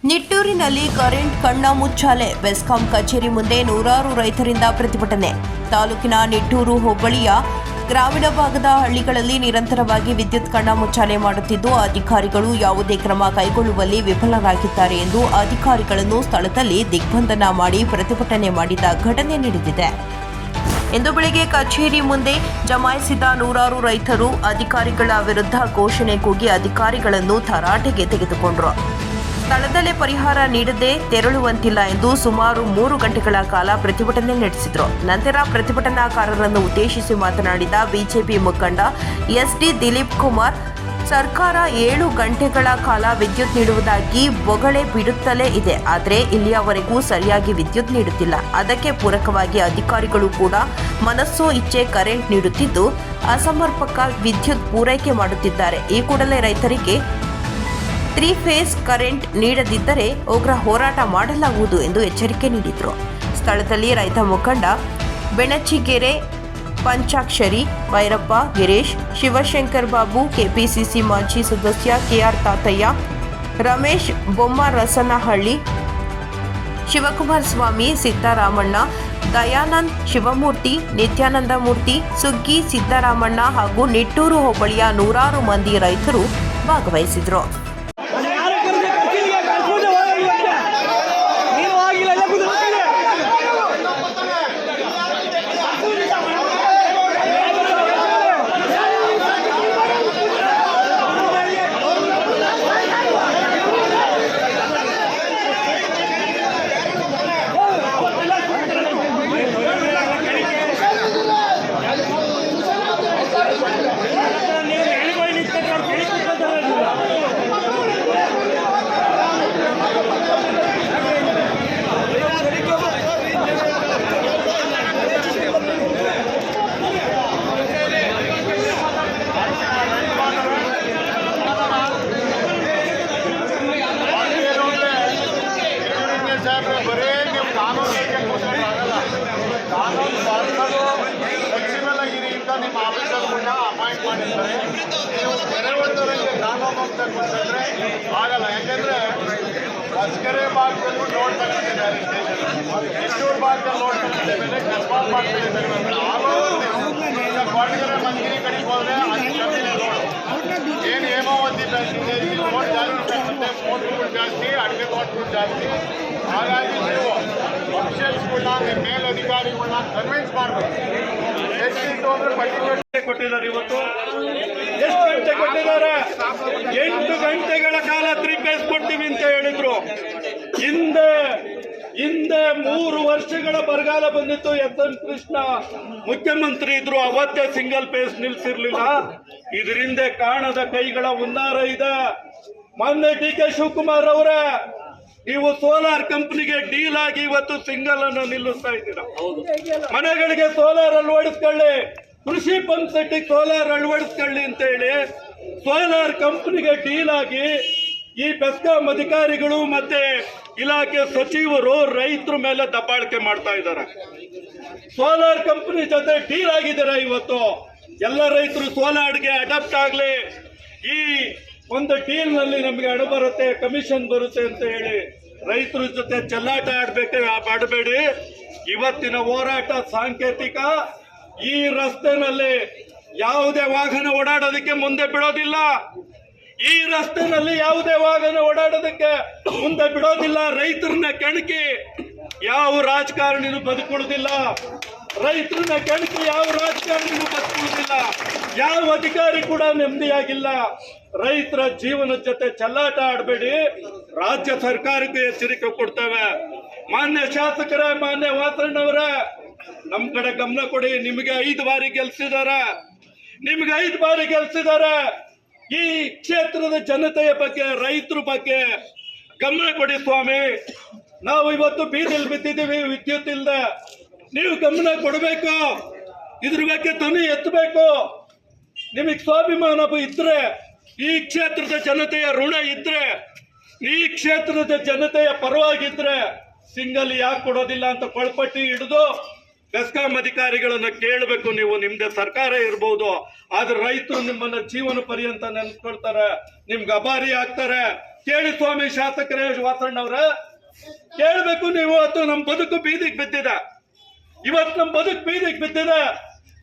ನಿಟ್ಟೂರಿನಲ್ಲಿ current ಕಣ್ಣ ಮುಚ್ಚಾಲೆ. ಬೆಸ್ಕಾಂ ಕಚೇರಿ ಮುಂದೆ ನೂರಾರು ರೈತರಿಂದ ಪ್ರತಿಭಟನೆ. ತಾಲೂಕಿನ ನಿಟ್ಟೂರು ಹೋಬಳಿಯ ಗ್ರಾಮೀಣ ಭಾಗದ ಹಳ್ಳಿಗಳಲ್ಲಿ ನಿರಂತರವಾಗಿ ವಿದ್ಯುತ್ ಕಣ್ಣ ಮುಚ್ಚಾಲೆ ಮಾಡುತ್ತಿದ್ದು, ಅಧಿಕಾರಿಗಳು ಯಾವುದೇ ಕ್ರಮ ಕೈಗೊಳ್ಳುವಲ್ಲಿ ವಿಫಲರಾಗಿದ್ದಾರೆ ಎಂದು ಅಧಿಕಾರಿಗಳನ್ನು ಸ್ಥಳದಲ್ಲಿ ದಿಗ್ಬಂಧನ ಮಾಡಿ ಪ್ರತಿಭಟನೆ ಮಾಡಿದ ಘಟನೆ ನಡೆದಿದೆ. ಇಂದು ಬೆಳಗ್ಗೆ ಕಚೇರಿ ಮುಂದೆ ಜಮಾಯಿಸಿದ ನೂರಾರು ರೈತರು ಅಧಿಕಾರಿಗಳ ವಿರುದ್ಧ ಘೋಷಣೆ ಕೂಗಿ ಅಧಿಕಾರಿಗಳನ್ನು ತರಾಟೆಗೆ ತೆಗೆದುಕೊಂಡರು. ಸ್ಥಳದಲ್ಲೇ ಪರಿಹಾರ ನೀಡದೆ ತೆರಳುವಂತಿಲ್ಲ ಎಂದು ಸುಮಾರು 3 ಗಂಟೆಗಳ ಕಾಲ ಪ್ರತಿಭಟನೆ ನಡೆಸಿದರು. ನಂತರ ಪ್ರತಿಭಟನಾಕಾರರನ್ನು ಉದ್ದೇಶಿಸಿ ಮಾತನಾಡಿದ ಬಿಜೆಪಿ ಮುಖಂಡ ಎಸ್ಡಿ ದಿಲೀಪ್ ಕುಮಾರ್, ಸರ್ಕಾರ 7 ಗಂಟೆಗಳ ಕಾಲ ವಿದ್ಯುತ್ ನೀಡುವುದಾಗಿ ಬೊಗಳೆ ಬಿಡುತ್ತಲೇ ಇದೆ. ಆದರೆ ಇಲ್ಲಿಯವರೆಗೂ ಸರಿಯಾಗಿ ವಿದ್ಯುತ್ ನೀಡುತ್ತಿಲ್ಲ. ಅದಕ್ಕೆ ಪೂರಕವಾಗಿ ಅಧಿಕಾರಿಗಳು ಕೂಡ ಮನಸ್ಸೋ ಇಚ್ಛೆ ಕರೆಂಟ್ ನೀಡುತ್ತಿದ್ದು, ಅಸಮರ್ಪಕ ವಿದ್ಯುತ್ ಪೂರೈಕೆ ಮಾಡುತ್ತಿದ್ದಾರೆ. ಈ ಕೂಡಲೇ ರೈತರಿಗೆ 3 ಫೇಸ್ ಕರೆಂಟ್ ನೀಡದಿದ್ದರೆ ಉಗ್ರ ಹೋರಾಟ ಮಾಡಲಾಗುವುದು ಎಂದು ಎಚ್ಚರಿಕೆ ನೀಡಿದರು. ಸ್ಥಳದಲ್ಲಿ ರೈತ ಮುಖಂಡ ಬೆಣಚಿಗೆರೆ ಪಂಚಾಕ್ಷರಿ, ಭೈರಪ್ಪ, ಗಿರೀಶ್, ಶಿವಶಂಕರ್ ಬಾಬು, ಕೆಪಿಸಿಸಿ ಮಾಜಿ ಸದಸ್ಯ ಕೆಆರ್ ತಾತಯ್ಯ, ರಮೇಶ್ ಬೊಮ್ಮರಸನಹಳ್ಳಿ, ಶಿವಕುಮಾರ್ ಸ್ವಾಮಿ, ಸಿದ್ದರಾಮಣ್ಣ, ದಯಾನಂದ್, ಶಿವಮೂರ್ತಿ, ನಿತ್ಯಾನಂದಮೂರ್ತಿ, ಸುಗ್ಗಿ, ಸಿದ್ದರಾಮಣ್ಣ ಹಾಗೂ ನಿಟ್ಟೂರು ಹೋಬಳಿಯ ನೂರಾರು ಮಂದಿ ರೈತರು ಭಾಗವಹಿಸಿದರು. ಬರೀ ನೀವು ಕಾನೂನಿಗೆ ಕೂತ್ಕೊಳ್ಳೋಕ್ಕಾಗಲ್ಲ. ಕಾನೂನು ಭಾರತದ ಫ್ಲೆಕ್ಸಿಬಲ್ ಆಗಿರಿಯಿಂದ ನಿಮ್ಮ ಆಫೀಸರ್ಗಳನ್ನ ಅಪಾಯಿಂಟ್ ಮಾಡಿರ್ತಾರೆ. ನೀವು ಕೆರೆ ಹೊಡೆದವರಿಗೆ ಕಾನೂನು ಅಂತ ಕೂತ್ಕೊಂಡ್ರೆ ಆಗಲ್ಲ. ಯಾಕೆಂದರೆ ಹೊಸಕೆರೆ ಭಾಗದಲ್ಲೂ ಲೋಡ್ ತಗೊಂಡಿದ್ದಾರೆ, ನಿಟ್ಟೂರು ಭಾಗದಲ್ಲಿ ಲೋಡ್ ತಗೊಂಡಿದ್ದಾರೆ, ಕಸ್ಬಾಲ್ ಭಾಗದಲ್ಲಿ ತಗೊಂಡಿದ್ದಾರೆ. ಈಗ ಕೊಡಗೆರೆ ಮಂದಿರಿ ಕಡೆಗೆ ಹೋದರೆ ಅದು ಕಮ್ಮಿನೇ ಲೋಡ್. ಏನು ಹೇಮಾವತಿ ಬ್ಯಾಂಕಿದೆ, ಇಲ್ಲಿ ಲೋಡ್ ಜಾಸ್ತಿ ಆಗುತ್ತೆ, ಮೋಟ್ರುಗಳು ಜಾಸ್ತಿ, ಅಡುಗೆ ಮೋಟ್ರುಗಳು ಜಾಸ್ತಿ. ಹಾಗಾಗಿ ನೀವು ಅಫಿಷಿಯಲ್ಸ್ಗಳನ್ನ, ನಿಮ್ಮ ಮೇಲಧಿಕಾರಿಗಳನ್ನ ಕನ್ವಿನ್ಸ್ ಮಾಡಬೇಕು. ಎಷ್ಟಿತ್ತು ಅಂದರೆ ಪರ್ಟಿಕ್ಯುಲರ್ ಕೊಟ್ಟಿದ್ದಾರೆ. ಇವತ್ತು ಎಷ್ಟು ಗಂಟೆ ಕೊಟ್ಟಿದ್ದಾರೆ? 8 ಗಂಟೆಗಳ ಕಾಲ 3 ಫೇಸ್ ಕೊಡ್ತೀವಿ ಅಂತ ಹೇಳಿದ್ರು. ಹಿಂದೆ 3 ವರ್ಷಗಳ ಬರಗಾಲ ಬಂದಿತ್ತು. ಎಸ್.ಎನ್. ಕೃಷ್ಣ ಮುಖ್ಯಮಂತ್ರಿ ಇದ್ರು, ಅವತ್ತೇ ಸಿಂಗಲ್ ಫೇಸ್ ನಿಲ್ಸಿರ್ಲಿಲ್ಲ. ಇದರಿಂದ ಕಾಣದ ಕೈಗಳ ಹುನ್ನಾರ ಇದೆ. ಮೊನ್ನೆ ಡಿ.ಕೆ. ಶಿವಕುಮಾರ್ ಅವರ ನೀವು ಸೋಲಾರ್ ಕಂಪನಿಗೆ ಡೀಲ್ ಆಗಿ ಇವತ್ತು ಸಿಂಗಲ್ ಅನ್ನು ನಿಲ್ಲಿಸ್ತಾ ಇದ್ದೀರಾ. ಮನೆಗಳಿಗೆ ಸೋಲಾರ್ ಅಳವಡಿಸ್ಕೊಳ್ಳಿ, ಕೃಷಿ ಪಂಪ್ ಸೆಟ್ಟಿಗೆ ಸೋಲಾರ್ ಅಳವಡಿಸ್ಕೊಳ್ಳಿ ಅಂತ ಹೇಳಿ ಸೋಲಾರ್ ಕಂಪನಿಗೆ ಡೀಲ್ ಆಗಿ ಈ ಬೆಸ್ಕಾಂ ಅಧಿಕಾರಿಗಳು ಮತ್ತೆ ಇಲಾಖೆ ಸಚಿವರು ರೈತರ ಮೇಲೆ ದಬ್ಬಾಳಿಕೆ ಮಾಡ್ತಾ ಇದ್ದಾರೆ. ಸೋಲಾರ್ ಕಂಪನಿ ಜೊತೆ ಡೀಲ್ ಆಗಿದ್ದಾರೆ. ಇವತ್ತು ಎಲ್ಲ ರೈತರು ಸೋಲಾರ್ಗೆ ಅಡಾಪ್ಟ್ ಆಗಲಿ, ಈ ಒಂದು ಡೀಲ್ ನಲ್ಲಿ ನಮಗೆ ಹಣ ಬರುತ್ತೆ, ಕಮಿಷನ್ ಬರುತ್ತೆ ಅಂತ ಹೇಳಿ ರೈತರ ಜೊತೆ ಚೆಲ್ಲಾಟ ಮಾಡಬೇಡಿ. ಇವತ್ತಿನ ಹೋರಾಟ ಸಾಂಕೇತಿಕ. ಈ ರಸ್ತೆನಲ್ಲಿ ಯಾವುದೇ ವಾಹನ ಓಡಾಡೋದಕ್ಕೆ ಮುಂದೆ ಬಿಡೋದಿಲ್ಲ. ಈ ರಸ್ತೆನಲ್ಲಿ ಯಾವುದೇ ವಾಹನ ಓಡಾಡೋದಕ್ಕೆ ಮುಂದೆ ಬಿಡೋದಿಲ್ಲ. ರೈತರನ್ನ ಕೆಣಕಿ ಯಾವ ರಾಜಕಾರಣಿನೂ ಬದುಕುಳಿದಿಲ್ಲ. ರೈತರನ್ನ ಕೆಣಕಿ ಯಾವ ರಾಜಕಾರಣಿನೂ ಬದುಕುಳಿದಿಲ್ಲ. ಯಾವ ಅಧಿಕಾರಿ ಕೂಡ ನೆಮ್ಮದಿಯಾಗಿಲ್ಲ. ರೈತರ ಜೀವನದ ಜೊತೆ ಚೆಲ್ಲಾಟ ಆಡಬೇಡಿ. ರಾಜ್ಯ ಸರ್ಕಾರಕ್ಕೆ ಎಚ್ಚರಿಕೆ ಕೊಡ್ತೇವೆ. ಮಾನ್ಯ ಶಾಸಕರೇ, ಮಾನ್ಯ ವಾಸಣ್ಣವರ, ನಮ್ ಕಡೆ ಗಮನ ಕೊಡಿ. ನಿಮಗೆ 5 ಬಾರಿ ಗೆಲ್ಸಿದ್ದಾರೆ. ಈ ಕ್ಷೇತ್ರದ ಜನತೆಯ ಬಗ್ಗೆ, ರೈತರ ಬಗ್ಗೆ ಗಮನ ಕೊಡಿ ಸ್ವಾಮಿ. ನಾವು ಇವತ್ತು ಬೀದಿಯಲ್ಲಿ ಬಿದ್ದಿದ್ದೀವಿ ವಿದ್ಯುತ್ ಇಲ್ಲದೆ. ನೀವು ಗಮನ ಕೊಡಬೇಕು, ಇದ್ರ ಬಗ್ಗೆ ಧ್ವನಿ ಎತ್ತಬೇಕು. ನಿಮಗೆ ಸ್ವಾಭಿಮಾನ ಇದ್ರೆ, ಈ ಕ್ಷೇತ್ರದ ಜನತೆಯ ಋಣ ಇದ್ರೆ, ಈ ಕ್ಷೇತ್ರದ ಜನತೆಯ ಪರವಾಗಿದ್ರೆ ಸಿಂಗಲ್ ಯಾಕೆ ಕೊಡೋದಿಲ್ಲ ಅಂತ ಕೊಳಪಟ್ಟಿ ಹಿಡಿದು ಬೆಸ್ಕಾಂ ಅಧಿಕಾರಿಗಳನ್ನ ಕೇಳಬೇಕು. ನೀವು ನಿಮ್ದೇ ಸರ್ಕಾರ ಇರಬಹುದು, ಆದ್ರೆ ರೈತರು ನಿಮ್ಮನ್ನ ಜೀವನ ಪರ್ಯಂತ ನೆನ್ಸ್ಕೊಳ್ತಾರೆ, ನಿಮ್ಗೆ ಅಭಾರಿ ಆಗ್ತಾರೆ. ಕೇಳಿ ಸ್ವಾಮಿ ಶಾಸಕರೇ ವಾಸಣ್ಣವ್ರ, ಕೇಳಬೇಕು ನೀವು. ಇವತ್ತು ನಮ್ಮ ಬದುಕು ಬೀದಿಗೆ ಬಿದ್ದಿದೆ.